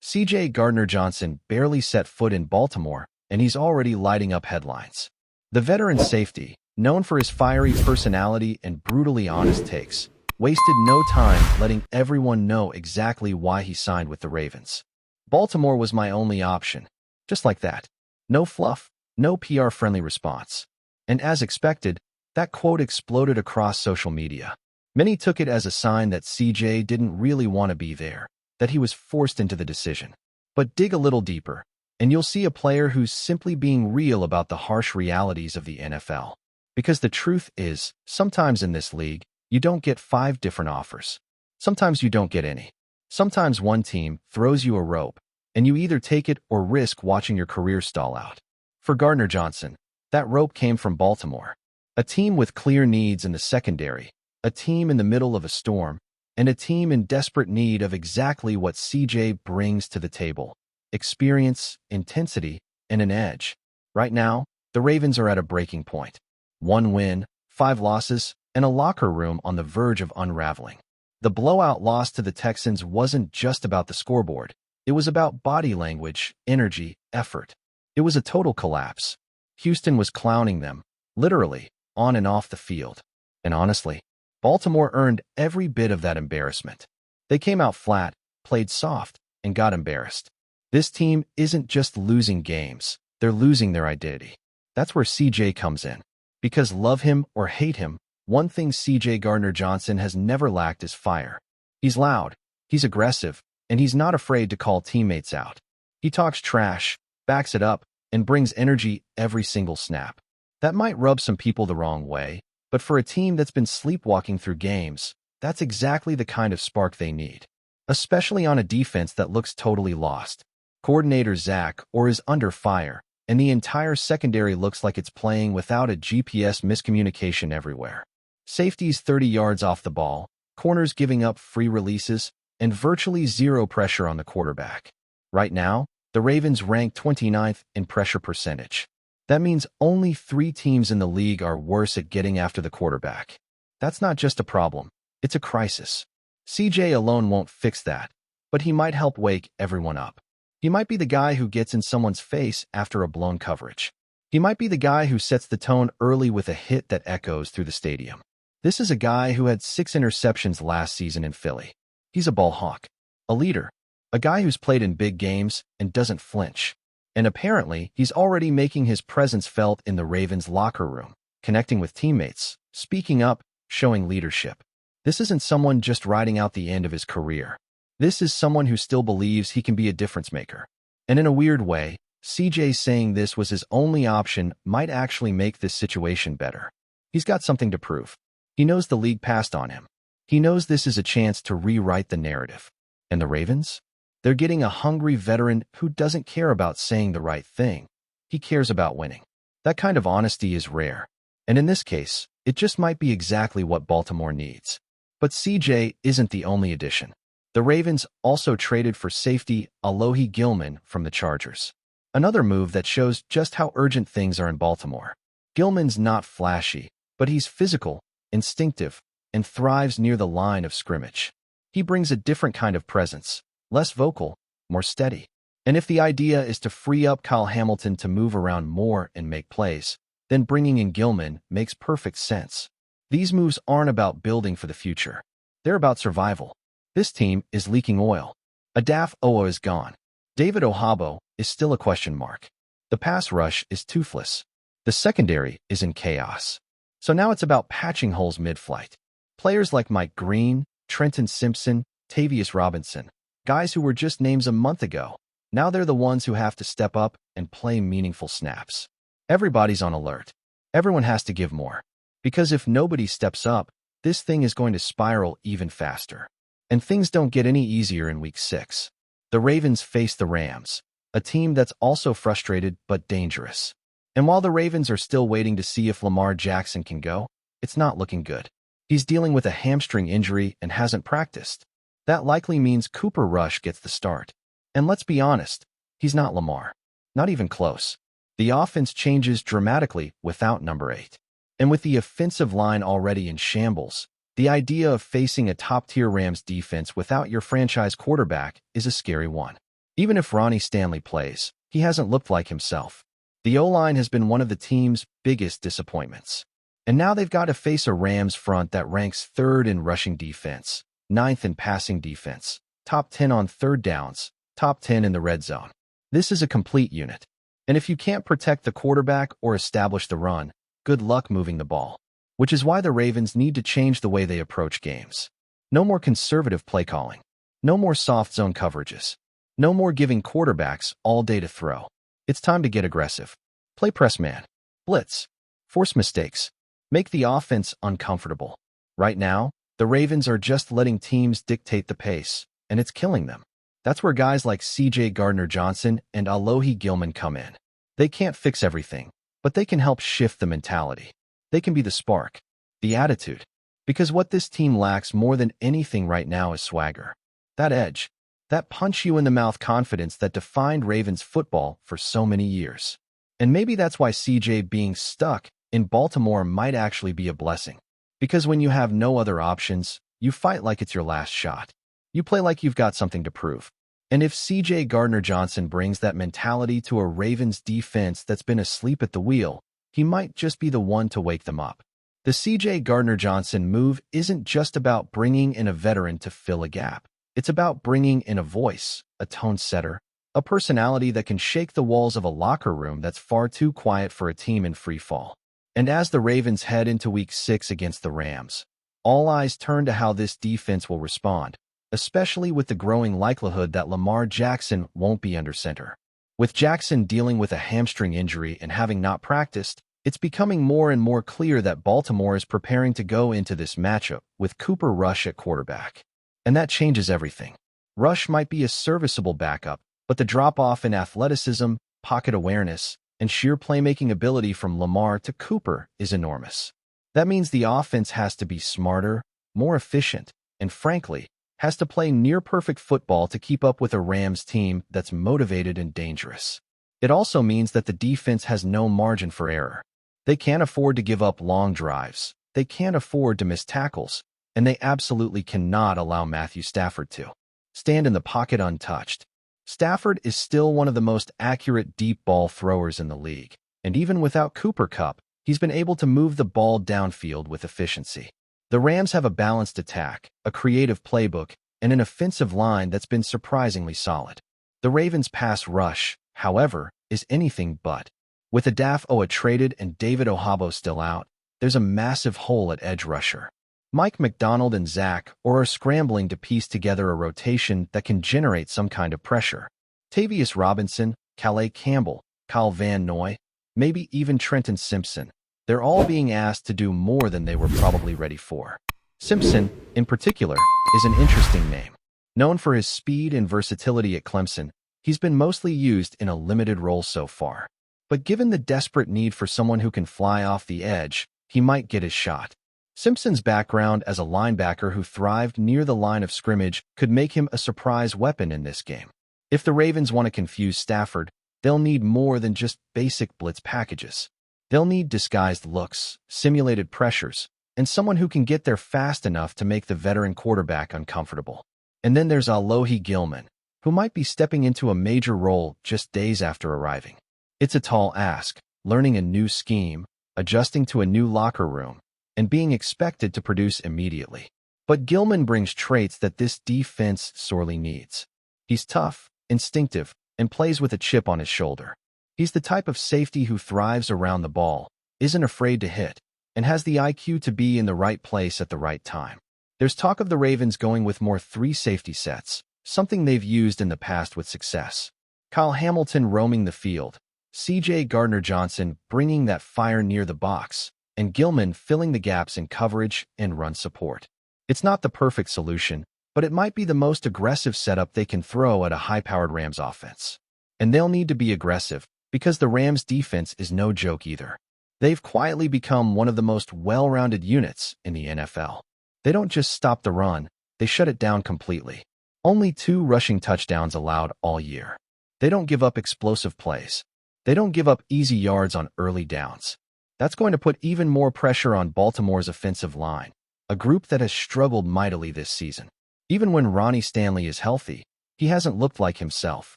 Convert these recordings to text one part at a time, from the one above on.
C.J. Gardner-Johnson barely set foot in Baltimore, and he's already lighting up headlines. The veteran safety, known for his fiery personality and brutally honest takes, wasted no time letting everyone know exactly why he signed with the Ravens. Baltimore was my only option. Just like that. No fluff, no PR-friendly response. And as expected, that quote exploded across social media. Many took it as a sign that CJ didn't really want to be there, that he was forced into the decision. But dig a little deeper, and you'll see a player who's simply being real about the harsh realities of the NFL. Because the truth is, sometimes in this league, you don't get 5 different offers. Sometimes you don't get any. Sometimes one team throws you a rope, and you either take it or risk watching your career stall out. For Gardner-Johnson, that rope came from Baltimore, a team with clear needs in the secondary, a team in the middle of a storm, and a team in desperate need of exactly what CJ brings to the table: experience, intensity, and an edge. Right now, the Ravens are at a breaking point. 1 win, 5 losses, and a locker room on the verge of unraveling. The blowout loss to the Texans wasn't just about the scoreboard. It was about body language, energy, effort. It was a total collapse. Houston was clowning them, literally, on and off the field. And honestly, Baltimore earned every bit of that embarrassment. They came out flat, played soft, and got embarrassed. This team isn't just losing games, they're losing their identity. That's where CJ comes in. Because love him or hate him, one thing C.J. Gardner-Johnson has never lacked is fire. He's loud, he's aggressive, and he's not afraid to call teammates out. He talks trash, backs it up, and brings energy every single snap. That might rub some people the wrong way, but for a team that's been sleepwalking through games, that's exactly the kind of spark they need. Especially on a defense that looks totally lost. Coordinator Zach Orr is under fire, and the entire secondary looks like it's playing without a GPS miscommunication everywhere. Safeties 30 yards off the ball, corners giving up free releases, and virtually zero pressure on the quarterback. Right now, the Ravens rank 29th in pressure percentage. That means only 3 teams in the league are worse at getting after the quarterback. That's not just a problem, it's a crisis. CJ alone won't fix that, but he might help wake everyone up. He might be the guy who gets in someone's face after a blown coverage. He might be the guy who sets the tone early with a hit that echoes through the stadium. This is a guy who had 6 interceptions last season in Philly. He's a ball hawk, a leader, a guy who's played in big games and doesn't flinch. And apparently, he's already making his presence felt in the Ravens locker room, connecting with teammates, speaking up, showing leadership. This isn't someone just riding out the end of his career. This is someone who still believes he can be a difference maker. And in a weird way, CJ saying this was his only option might actually make this situation better. He's got something to prove. He knows the league passed on him. He knows this is a chance to rewrite the narrative. And the Ravens? They're getting a hungry veteran who doesn't care about saying the right thing. He cares about winning. That kind of honesty is rare. And in this case, it just might be exactly what Baltimore needs. But CJ isn't the only addition. The Ravens also traded for safety Alohi Gilman from the Chargers. Another move that shows just how urgent things are in Baltimore. Gilman's not flashy, but he's physical, instinctive, and thrives near the line of scrimmage. He brings a different kind of presence, less vocal, more steady. And if the idea is to free up Kyle Hamilton to move around more and make plays, then bringing in Gilman makes perfect sense. These moves aren't about building for the future. They're about survival. This team is leaking oil. Adaf Owa is gone. David Ohabo is still a question mark. The pass rush is toothless. The secondary is in chaos. So now it's about patching holes mid-flight. Players like Mike Green, Trenton Simpson, Tavius Robinson, guys who were just names a month ago, now they're the ones who have to step up and play meaningful snaps. Everybody's on alert. Everyone has to give more. Because if nobody steps up, this thing is going to spiral even faster. And things don't get any easier in Week 6. The Ravens face the Rams, a team that's also frustrated but dangerous. And while the Ravens are still waiting to see if Lamar Jackson can go, it's not looking good. He's dealing with a hamstring injury and hasn't practiced. That likely means Cooper Rush gets the start. And let's be honest, he's not Lamar. Not even close. The offense changes dramatically without number 8. And with the offensive line already in shambles, the idea of facing a top-tier Rams defense without your franchise quarterback is a scary one. Even if Ronnie Stanley plays, he hasn't looked like himself. The O-line has been one of the team's biggest disappointments. And now they've got to face a Rams front that ranks third in rushing defense, ninth in passing defense, top 10 on third downs, top 10 in the red zone. This is a complete unit. And if you can't protect the quarterback or establish the run, good luck moving the ball. Which is why the Ravens need to change the way they approach games. No more conservative play calling. No more soft zone coverages. No more giving quarterbacks all day to throw. It's time to get aggressive. Play press man. Blitz. Force mistakes. Make the offense uncomfortable. Right now, the Ravens are just letting teams dictate the pace, and it's killing them. That's where guys like C.J. Gardner-Johnson and Alohi Gilman come in. They can't fix everything, but they can help shift the mentality. They can be the spark, the attitude. Because what this team lacks more than anything right now is swagger. That edge, that punch-you-in-the-mouth confidence that defined Ravens football for so many years. And maybe that's why C.J. being stuck in Baltimore might actually be a blessing. Because when you have no other options, you fight like it's your last shot. You play like you've got something to prove. And if C.J. Gardner-Johnson brings that mentality to a Ravens defense that's been asleep at the wheel, he might just be the one to wake them up. The C.J. Gardner-Johnson move isn't just about bringing in a veteran to fill a gap. It's about bringing in a voice, a tone setter, a personality that can shake the walls of a locker room that's far too quiet for a team in free fall. And as the Ravens head into Week 6 against the Rams, all eyes turn to how this defense will respond, especially with the growing likelihood that Lamar Jackson won't be under center. With Jackson dealing with a hamstring injury and having not practiced, it's becoming more and more clear that Baltimore is preparing to go into this matchup with Cooper Rush at quarterback. And that changes everything. Rush might be a serviceable backup, but the drop-off in athleticism, pocket awareness, and sheer playmaking ability from Lamar to Cooper is enormous. That means the offense has to be smarter, more efficient, and frankly, has to play near-perfect football to keep up with a Rams team that's motivated and dangerous. It also means that the defense has no margin for error. They can't afford to give up long drives, they can't afford to miss tackles, and they absolutely cannot allow Matthew Stafford to stand in the pocket untouched. Stafford is still one of the most accurate deep ball throwers in the league, and even without Cooper Kupp, he's been able to move the ball downfield with efficiency. The Rams have a balanced attack, a creative playbook, and an offensive line that's been surprisingly solid. The Ravens' pass rush, however, is anything but. With Adaf Oa traded and David Ohabo still out, there's a massive hole at edge rusher. Mike McDonald and Zach Orr are scrambling to piece together a rotation that can generate some kind of pressure. Tavius Robinson, Calais Campbell, Kyle Van Noy, maybe even Trenton Simpson. They're all being asked to do more than they were probably ready for. Simpson, in particular, is an interesting name. Known for his speed and versatility at Clemson, he's been mostly used in a limited role so far. But given the desperate need for someone who can fly off the edge, he might get his shot. Simpson's background as a linebacker who thrived near the line of scrimmage could make him a surprise weapon in this game. If the Ravens want to confuse Stafford, they'll need more than just basic blitz packages. They'll need disguised looks, simulated pressures, and someone who can get there fast enough to make the veteran quarterback uncomfortable. And then there's Alohi Gilman, who might be stepping into a major role just days after arriving. It's a tall ask, learning a new scheme, adjusting to a new locker room, and being expected to produce immediately. But Gilman brings traits that this defense sorely needs. He's tough, instinctive, and plays with a chip on his shoulder. He's the type of safety who thrives around the ball, isn't afraid to hit, and has the IQ to be in the right place at the right time. There's talk of the Ravens going with more 3 safety sets, something they've used in the past with success. Kyle Hamilton roaming the field, C.J. Gardner-Johnson bringing that fire near the box, and Gilman filling the gaps in coverage and run support. It's not the perfect solution, but it might be the most aggressive setup they can throw at a high-powered Rams offense. And they'll need to be aggressive, because the Rams' defense is no joke either. They've quietly become one of the most well-rounded units in the NFL. They don't just stop the run, they shut it down completely. Only 2 rushing touchdowns allowed all year. They don't give up explosive plays. They don't give up easy yards on early downs. That's going to put even more pressure on Baltimore's offensive line, a group that has struggled mightily this season. Even when Ronnie Stanley is healthy, he hasn't looked like himself.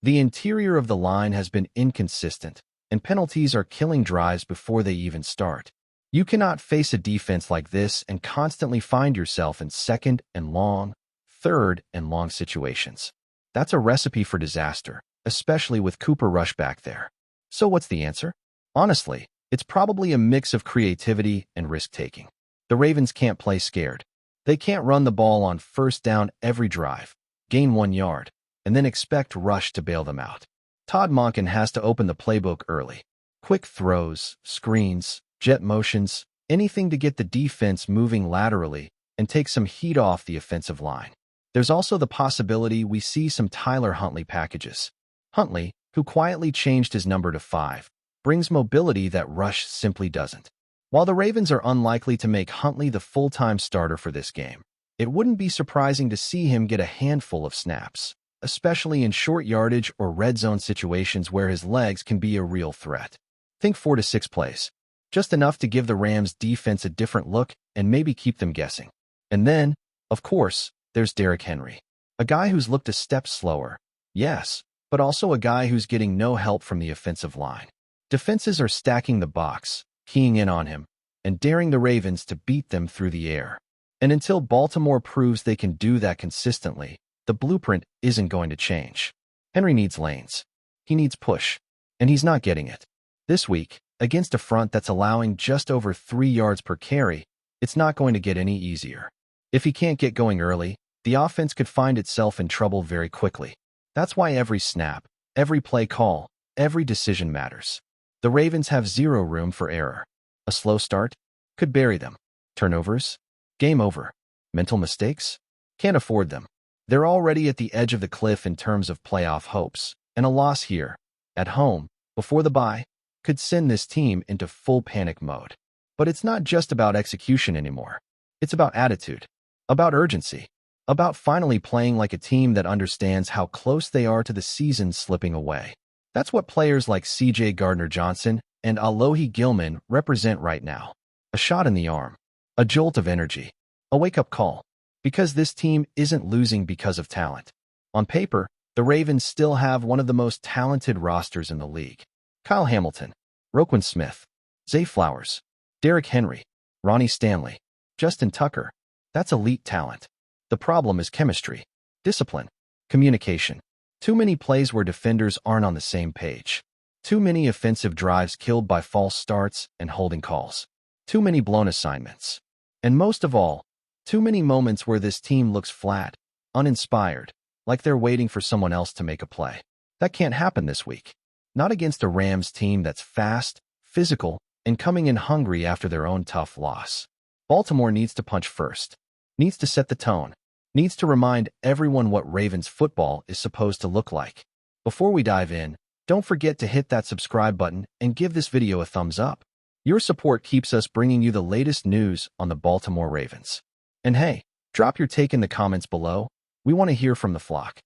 The interior of the line has been inconsistent, and penalties are killing drives before they even start. You cannot face a defense like this and constantly find yourself in second and long, third and long situations. That's a recipe for disaster, especially with Cooper Rush back there. So what's the answer? Honestly, it's probably a mix of creativity and risk-taking. The Ravens can't play scared. They can't run the ball on first down every drive, gain 1 yard, and then expect Rush to bail them out. Todd Monken has to open the playbook early. Quick throws, screens, jet motions, anything to get the defense moving laterally and take some heat off the offensive line. There's also the possibility we see some Tyler Huntley packages. Huntley, who quietly changed his number to 5, brings mobility that Rush simply doesn't. While the Ravens are unlikely to make Huntley the full-time starter for this game, it wouldn't be surprising to see him get a handful of snaps, especially in short yardage or red zone situations where his legs can be a real threat. Think 4 to 6 plays, just enough to give the Rams defense a different look and maybe keep them guessing. And then, of course, there's Derrick Henry, a guy who's looked a step slower, yes, but also a guy who's getting no help from the offensive line. Defenses are stacking the box, keying in on him, and daring the Ravens to beat them through the air. And until Baltimore proves they can do that consistently, the blueprint isn't going to change. Henry needs lanes. He needs push, and he's not getting it. This week, against a front that's allowing just over 3 yards per carry, it's not going to get any easier. If he can't get going early, the offense could find itself in trouble very quickly. That's why every snap, every play call, every decision matters. The Ravens have zero room for error. A slow start could bury them. Turnovers? Game over. Mental mistakes? Can't afford them. They're already at the edge of the cliff in terms of playoff hopes, and a loss here, at home, before the bye, could send this team into full panic mode. But it's not just about execution anymore. It's about attitude, about urgency, about finally playing like a team that understands how close they are to the season slipping away. That's what players like C.J. Gardner-Johnson and Alohi Gilman represent right now. A shot in the arm, a jolt of energy, a wake-up call. Because this team isn't losing because of talent. On paper, the Ravens still have one of the most talented rosters in the league. Kyle Hamilton, Roquan Smith, Zay Flowers, Derrick Henry, Ronnie Stanley, Justin Tucker. That's elite talent. The problem is chemistry, discipline, communication. Too many plays where defenders aren't on the same page. Too many offensive drives killed by false starts and holding calls. Too many blown assignments. And most of all, too many moments where this team looks flat, uninspired, like they're waiting for someone else to make a play. That can't happen this week. Not against a Rams team that's fast, physical, and coming in hungry after their own tough loss. Baltimore needs to punch first, needs to set the tone, needs to remind everyone what Ravens football is supposed to look like. Before we dive in, don't forget to hit that subscribe button and give this video a thumbs up. Your support keeps us bringing you the latest news on the Baltimore Ravens. And hey, drop your take in the comments below. We want to hear from the flock.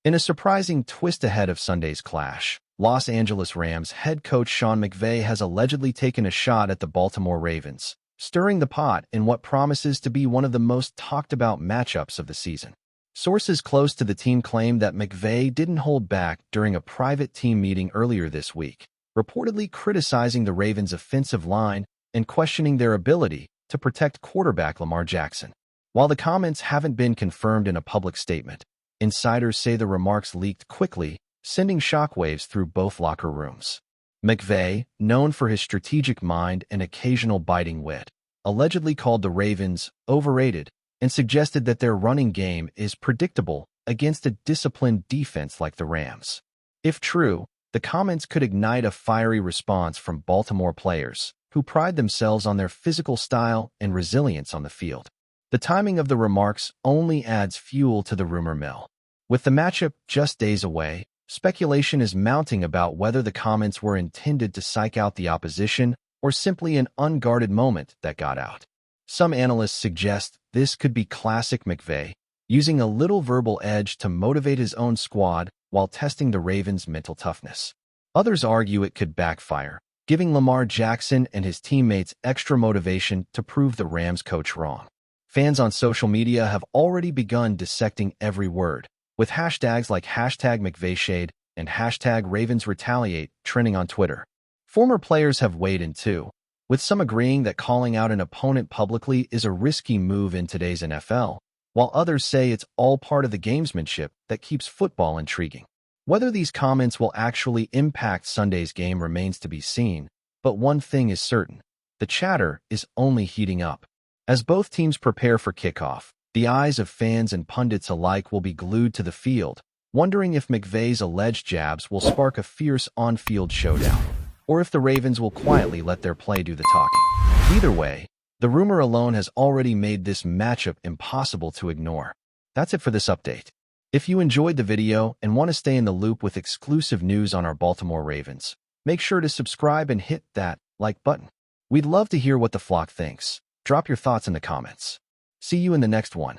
In a surprising twist ahead of Sunday's clash, Los Angeles Rams head coach SEAN MCVAY has allegedly taken a shot at the Baltimore Ravens, stirring the pot in what promises to be one of the most talked-about matchups of the season. Sources close to the team claim that McVay didn't hold back during a private team meeting earlier this week, reportedly criticizing the Ravens' offensive line and questioning their ability to protect quarterback Lamar Jackson. While the comments haven't been confirmed in a public statement, insiders say the remarks leaked quickly, sending shockwaves through both locker rooms. McVay, known for his strategic mind and occasional biting wit, allegedly called the Ravens overrated and suggested that their running game is predictable against a disciplined defense like the Rams. If true, the comments could ignite a fiery response from Baltimore players, who pride themselves on their physical style and resilience on the field. The timing of the remarks only adds fuel to the rumor mill. With the matchup just days away, speculation is mounting about whether the comments were intended to psych out the opposition or simply an unguarded moment that got out. Some analysts suggest this could be classic McVay, using a little verbal edge to motivate his own squad while testing the Ravens' mental toughness. Others argue it could backfire, giving Lamar Jackson and his teammates extra motivation to prove the Rams coach wrong. Fans on social media have already begun dissecting every word, with hashtags like #McVayshade and hashtag Ravens retaliate trending on Twitter. Former players have weighed in too, with some agreeing that calling out an opponent publicly is a risky move in today's NFL, while others say it's all part of the gamesmanship that keeps football intriguing. Whether these comments will actually impact Sunday's game remains to be seen, but one thing is certain: the chatter is only heating up. As both teams prepare for kickoff, the eyes of fans and pundits alike will be glued to the field, wondering if McVay's alleged jabs will spark a fierce on-field showdown, or if the Ravens will quietly let their play do the talking. Either way, the rumor alone has already made this matchup impossible to ignore. That's it for this update. If you enjoyed the video and want to stay in the loop with exclusive news on our Baltimore Ravens, make sure to subscribe and hit that like button. We'd love to hear what the flock thinks. Drop your thoughts in the comments. See you in the next one.